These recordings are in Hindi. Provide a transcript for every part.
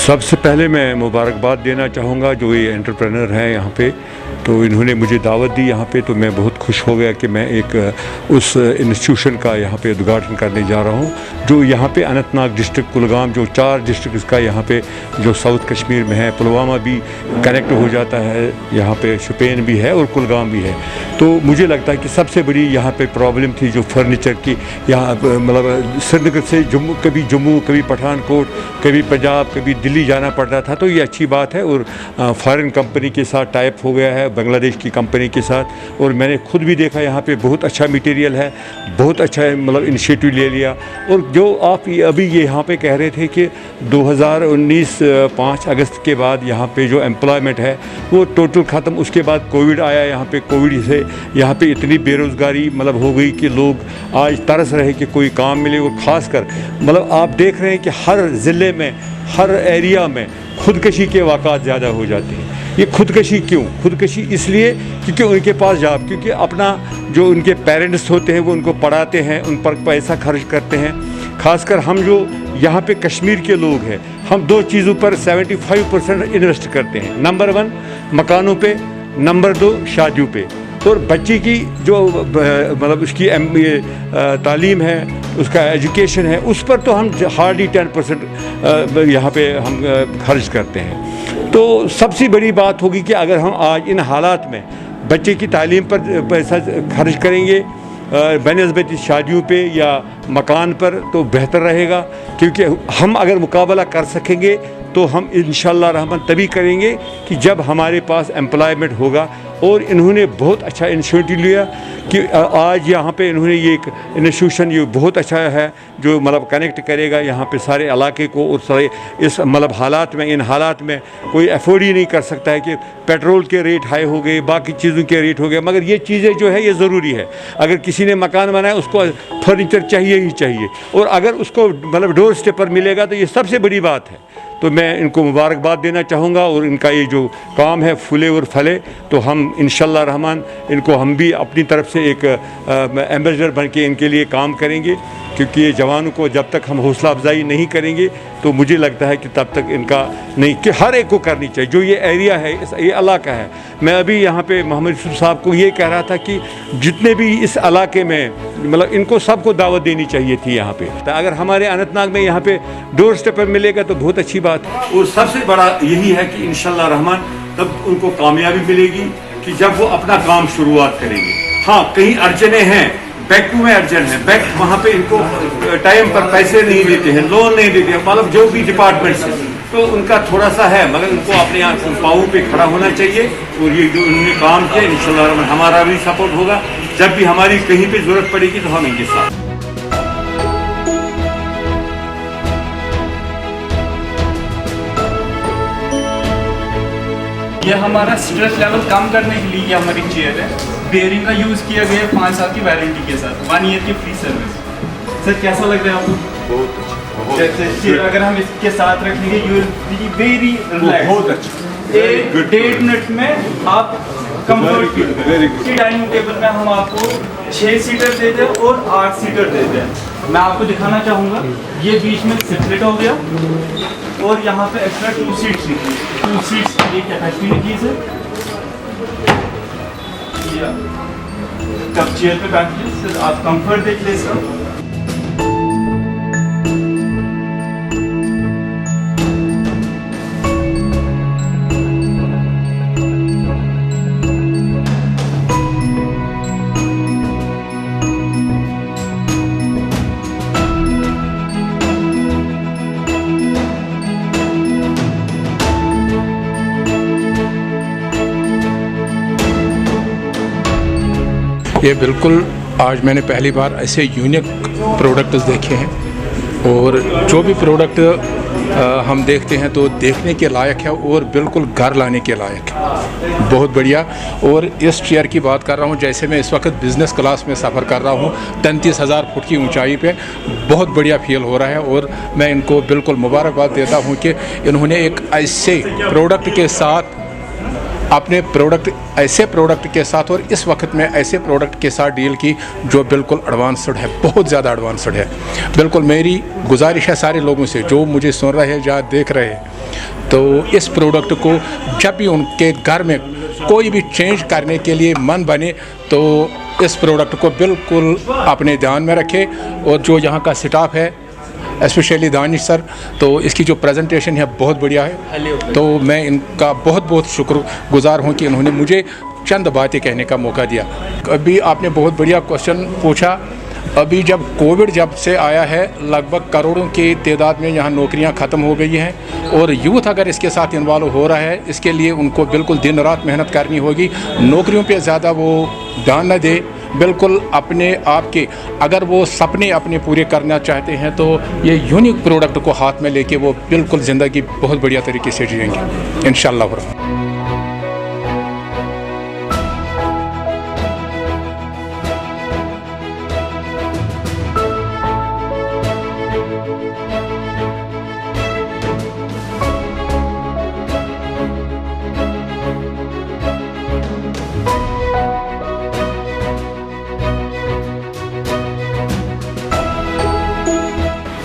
सबसे पहले मैं मुबारकबाद देना चाहूँगा जो ये एंटरप्रेनर हैं यहाँ पे, तो इन्होंने मुझे दावत दी यहाँ पे, तो मैं बहुत खुश हो गया कि मैं एक उस इंस्टीट्यूशन का यहाँ पे उद्घाटन करने जा रहा हूँ जो यहाँ पे अनंतनाग डिस्ट्रिक्ट, कुलगाम, जो 4 डिस्ट्रिक्ट इसका यहाँ पे जो साउथ कश्मीर में है, पुलवामा भी कनेक्ट हो जाता है, यहाँ पे शोपियान भी है और कुलगाम भी है। तो मुझे लगता है कि सबसे बड़ी यहाँ पे प्रॉब्लम थी जो फर्नीचर की, यहाँ मतलब श्रीनगर से जम्मू कभी पठानकोट, कभी पंजाब, कभी दिल्ली जाना पड़ता था। तो ये अच्छी बात है और फॉरेन कंपनी के साथ टाइप हो गया है, बांग्लादेश की कंपनी के साथ, और मैंने खुद भी देखा यहाँ पे बहुत अच्छा मटेरियल है, बहुत अच्छा मतलब इनिशिएटिव ले लिया। और जो आप अभी ये यहाँ पे कह रहे थे कि 2019 5 अगस्त के बाद यहाँ पे जो एम्प्लॉयमेंट है वो टोटल ख़त्म, उसके बाद कोविड आया, यहाँ पे कोविड से यहाँ पे इतनी बेरोज़गारी मतलब हो गई कि लोग आज तरस रहे कि कोई काम मिले। और ख़ासकर मतलब आप देख रहे हैं कि हर ज़िले में, हर एरिया में खुदकशी के वाक़ात ज़्यादा हो जाते हैं। ये खुदकशी क्यों? खुदकशी इसलिए क्योंकि उनके पास जॉब, क्योंकि अपना जो उनके पेरेंट्स होते हैं वो उनको पढ़ाते हैं, उन पर पैसा खर्च करते हैं। ख़ासकर हम जो यहाँ पे कश्मीर के लोग हैं, हम 2 चीज़ों पर 75% इन्वेस्ट करते हैं। नंबर 1 मकानों पे, नंबर 2 शादियों पे। और बच्चे की जो मतलब उसकी तालीम है, उसका एजुकेशन है, उस पर तो हम हार्डली 10% यहाँ पे हम खर्च करते हैं। तो सबसे बड़ी बात होगी कि अगर हम आज इन हालात में बच्चे की तालीम पर पैसा खर्च करेंगे बनस्बत शादियों पे या मकान पर, तो बेहतर रहेगा। क्योंकि हम अगर मुकाबला कर सकेंगे तो हम इंशाअल्लाह रहमान तभी करेंगे कि जब हमारे पास एम्प्लॉयमेंट होगा। और इन्होंने बहुत अच्छा इनिशिएटिव लिया कि आज यहाँ पे इन्होंने ये एक इंस्टीट्यूशन ये बहुत अच्छा है जो मतलब कनेक्ट करेगा यहाँ पे सारे इलाके को। और सारे इस मतलब हालात में, इन हालात में कोई अफोर्ड ही नहीं कर सकता है कि पेट्रोल के रेट हाई हो गए, बाकी चीज़ों के रेट हो गए, मगर ये चीज़ें जो है ये ज़रूरी है। अगर किसी ने मकान बनाया उसको फर्नीचर चाहिए ही चाहिए, और अगर उसको मतलब डोर स्टेप पर मिलेगा तो ये सबसे बड़ी बात है। तो मैं इनको मुबारकबाद देना चाहूँगा और इनका ये जो काम है फूले और फले, तो हम इंशाअल्लाह रहमान इनको हम भी अपनी तरफ से एक एम्बेसडर बन के इनके लिए काम करेंगे। क्योंकि ये जवानों को जब तक हम हौसला अफजाई नहीं करेंगे तो मुझे लगता है कि तब तक इनका नहीं, कि हर एक को करनी चाहिए जो ये एरिया है, ये इलाका है। मैं अभी यहाँ पे मोहम्मद यूसुफ साहब को ये कह रहा था कि जितने भी इस इलाके में मतलब इनको सबको दावत देनी चाहिए थी यहाँ पे। तो अगर हमारे अनंतनाग में यहाँ पे डोर स्टेप पर मिलेगा तो बहुत अच्छी बात है। और सबसे बड़ा यही है कि इंशाअल्लाह रहमान तब उनको कामयाबी मिलेगी कि जब वो अपना काम शुरुआत करेंगे। हाँ, कहीं अड़चने हैं, बैंक में अर्जन है, बैंक वहाँ पे इनको टाइम पर पैसे नहीं देते हैं, लोन नहीं देते हैं, मतलब जो भी डिपार्टमेंट है तो उनका थोड़ा सा है, मगर उनको अपने यहाँ पाँव पे खड़ा होना चाहिए। और ये जो उन्होंने काम किया इंशाअल्लाह हमारा भी सपोर्ट होगा, जब भी हमारी कहीं पे ज़रूरत पड़ेगी तो हम इनके साथ। ये हमारा स्ट्रेस लेवल कम करने के लिए ये हमारी चेयर है। बेयरिंग का यूज़ किया गया है 5 साल की वारंटी के साथ, 1 ईयर की फ्री सर्विस। सर कैसा लग रहा है आपको? बहुत अच्छा। जैसे चेयर अगर हम इसके साथ रखेंगे you will be very relax. बहुत अच्छा। 1.5 मिनट में आप कंफर्ट फील। डाइनिंग टेबल में हम आपको 6 सीटर देते हैं और 8 सीटर देते हैं। मैं आपको दिखाना चाहूँगा, ये बीच में स्प्लिट हो गया और यहाँ पे एक्स्ट्रा 2 सीट्स निकली, 2 सीट्स की कैपेसिटी निकली सर। कब चेयर पे बैठिए सर, आप कंफर्ट देख ले सर। ये बिल्कुल आज मैंने पहली बार ऐसे यूनिक प्रोडक्ट्स देखे हैं। और जो भी प्रोडक्ट हम देखते हैं तो देखने के लायक है और बिल्कुल घर लाने के लायक है, बहुत बढ़िया। और इस चेयर की बात कर रहा हूँ, जैसे मैं इस वक्त बिज़नेस क्लास में सफ़र कर रहा हूँ 33,000 फुट की ऊंचाई पे, बहुत बढ़िया फील हो रहा है। और मैं इनको बिल्कुल मुबारकबाद देता हूँ कि इन्होंने एक ऐसे प्रोडक्ट के साथ अपने प्रोडक्ट ऐसे प्रोडक्ट के साथ और इस वक्त में ऐसे प्रोडक्ट के साथ डील की जो बिल्कुल एडवांस्ड है, बहुत ज़्यादा एडवांस्ड है। बिल्कुल मेरी गुजारिश है सारे लोगों से जो मुझे सुन रहे हैं या देख रहे हैं, तो इस प्रोडक्ट को जब भी उनके घर में कोई भी चेंज करने के लिए मन बने तो इस प्रोडक्ट को बिल्कुल अपने ध्यान में रखें। और जो यहाँ का स्टाफ है, स्पेशली दानिश सर, तो इसकी जो प्रेजेंटेशन है बहुत बढ़िया है। तो मैं इनका बहुत बहुत शुक्रगुजार हूँ कि इन्होंने मुझे चंद बातें कहने का मौका दिया। अभी आपने बहुत बढ़िया क्वेश्चन पूछा। अभी जब से आया है लगभग करोड़ों की तादाद में यहाँ नौकरियाँ ख़त्म हो गई हैं और यूथ अगर इसके साथ इन्वॉल्व हो रहा है, इसके लिए उनको बिल्कुल दिन रात मेहनत करनी होगी। नौकरियों पे ज़्यादा वो ध्यान न दे, बिल्कुल अपने आप के अगर वो सपने अपने पूरे करना चाहते हैं तो ये यूनिक प्रोडक्ट को हाथ में लेके वो बिल्कुल ज़िंदगी बहुत बढ़िया तरीके से जिएंगे इंशाअल्लाह।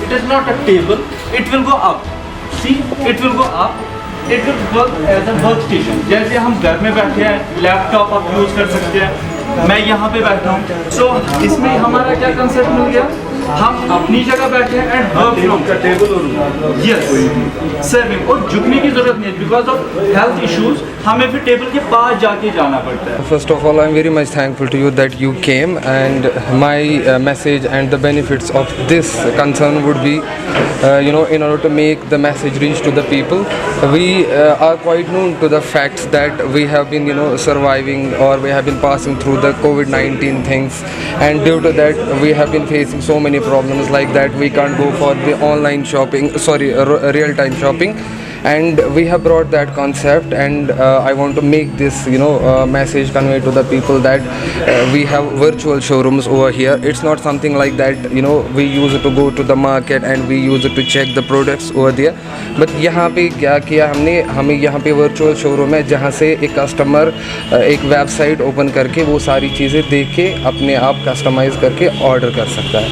It is not a table, it will go up. See, it will go up. It will work as a workstation. जैसे हम घर में बैठे हैं, लैपटॉप आप यूज़ कर सकते हैं। मैं यहाँ पे बैठा हूँ, so इसमें हमारा क्या कंसेप्ट मिल गया? हम अपनी जगह बैठे हैं एंड वर्क फ्रॉम का टेबल और यस सर्विंग और झुकने की जरूरत नहीं है बिकॉज ऑफ हेल्थ इश्यूज हमें फिर टेबल के पास जाके जाना पड़ता है। First of all, I'm very much thankful to you that you came, and my message and the benefits of this concern would be, in order to make the message reach to the people, we are quite known to the facts that we have been, surviving or we have been passing through the COVID-19 things, and due to that we have been facing so many problems like that. We can't go for the online shopping, real-time shopping. And we have brought that concept, and I want to make this message convey to the people that we have virtual showrooms over here. It's not something like that we used to go to the market and we used to check the products over there, but यहाँ पे क्या किया हमने, हमें यहाँ पे वर्चुअल शोरूम है जहाँ से एक कस्टमर एक वेबसाइट ओपन करके वो सारी चीज़ें देख के अपने आप कस्टमाइज़ करके ऑर्डर कर सकता है।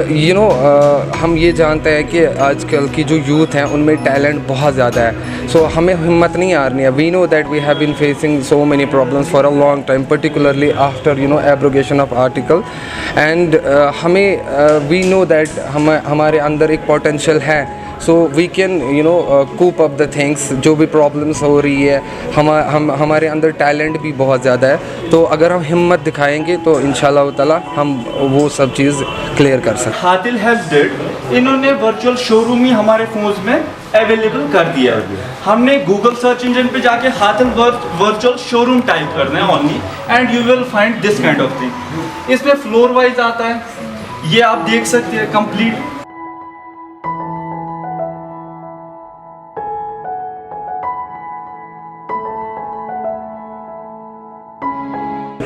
हम ये जानते हैं कि आजकल की जो यूथ हैं उनमें टैलेंट बहुत ज़्यादा है, सो हमें हिम्मत नहीं हारनी है। We know that we have been facing so many problems for a long time, particularly after abrogation of article, and we know that हमारे अंदर एक पोटेंशियल है, so we can cope up the things. जो भी प्रॉब्लम्स हो रही है हमारे अंदर टैलेंट भी बहुत ज़्यादा है, तो अगर हम हिम्मत दिखाएंगे तो इंशाल्लाह ताला हम वो सब चीज़ क्लियर कर सकते हैं। हातिल हैज़ डिड, इन्होंने वर्चुअल शोरूम ही हमारे फोन्स में अवेलेबल कर दिया है। हमने गूगल सर्च इंजन पे जाके हातिल वर्चुअल शोरूम टाइप करना है only, and you will find this kind of thing. इसमें फ्लोर वाइज आता है, ये आप देख सकते हैं कंप्लीट।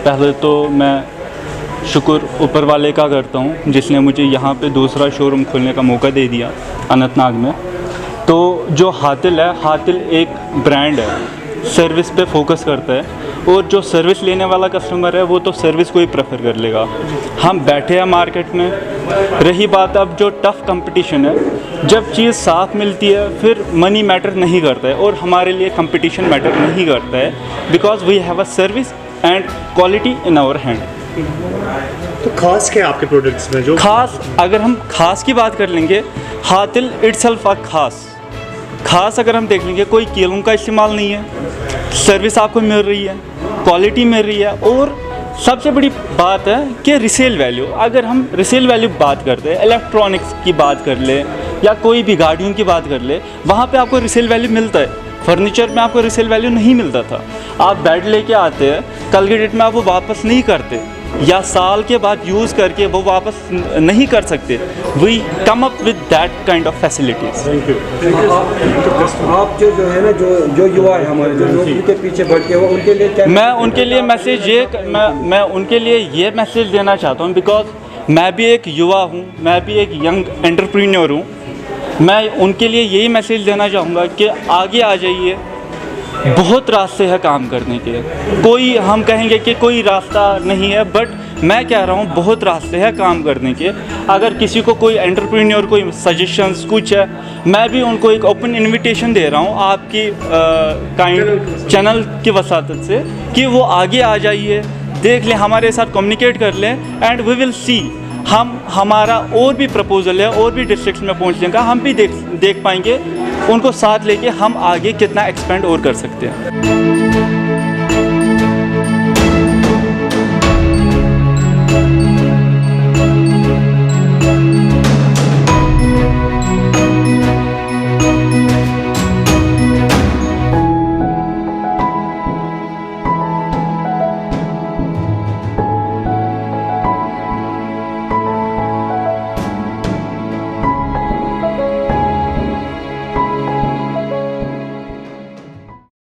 पहले तो मैं शुक्र ऊपर वाले का करता हूँ जिसने मुझे यहाँ पे दूसरा शोरूम खोलने का मौका दे दिया अनंतनाग में। तो जो हातिल है, हातिल एक ब्रांड है, सर्विस पे फोकस करता है, और जो सर्विस लेने वाला कस्टमर है वो तो सर्विस को ही प्रेफर कर लेगा। हम बैठे हैं मार्केट में, रही बात अब जो टफ़ कंपटीशन है, जब चीज़ साफ मिलती है फिर मनी मैटर नहीं करता है, और हमारे लिए कंपटीशन मैटर नहीं करता है because we have a service and quality in our hand. तो खास क्या आपके प्रोडक्ट्स में जो खास, अगर हम खास की बात कर लेंगे, हातिल इटसेल्फ अ खास अगर हम देख लेंगे, कोई कीलों का इस्तेमाल नहीं है, सर्विस आपको मिल रही है, क्वालिटी मिल रही है, और सबसे बड़ी बात है कि रिसेल वैल्यू। अगर हम रिसेल वैल्यू बात करते हैं, इलेक्ट्रॉनिक्स की बात कर ले या कोई भी गाड़ियों की बात कर ले, वहाँ पे आपको रिसेल वैल्यू मिलता है। फर्नीचर में आपको रिसेल वैल्यू नहीं मिलता था। आप बेड लेके आते हैं, कल के डेट में आप वो वापस नहीं करते, या साल के बाद यूज़ करके वो वापस नहीं कर सकते। We come up with that kind of facilities. आप जो है ना, जो युवा है हमारे, जो नौकरी के पीछे भटके हुए, उनके लिए क्या? मैं उनके लिए मैसेज मैं उनके लिए ये मैसेज देना चाहता हूँ, बिकॉज मैं भी एक युवा हूँ, मैं भी एक यंग एंटरप्रेन्योर हूँ। मैं उनके लिए यही मैसेज देना चाहूँगा कि आगे आ जाइए, बहुत रास्ते हैं काम करने के, कोई हम कहेंगे कि कोई रास्ता नहीं है, बट मैं कह रहा हूँ बहुत रास्ते हैं काम करने के। अगर किसी को कोई एंटरप्रेन्योर कोई सजेशंस कुछ है, मैं भी उनको एक ओपन इनविटेशन दे रहा हूँ आपकी काइंड चैनल की वसातत से कि वो आगे आ जाइए, देख लें, हमारे साथ कम्युनिकेट कर लें, एंड वी विल सी हम हमारा और भी प्रपोजल है और भी डिस्ट्रिक्ट्स में पहुँचने का, हम भी देख पाएंगे, उनको साथ लेके हम आगे कितना एक्सपेंड और कर सकते हैं।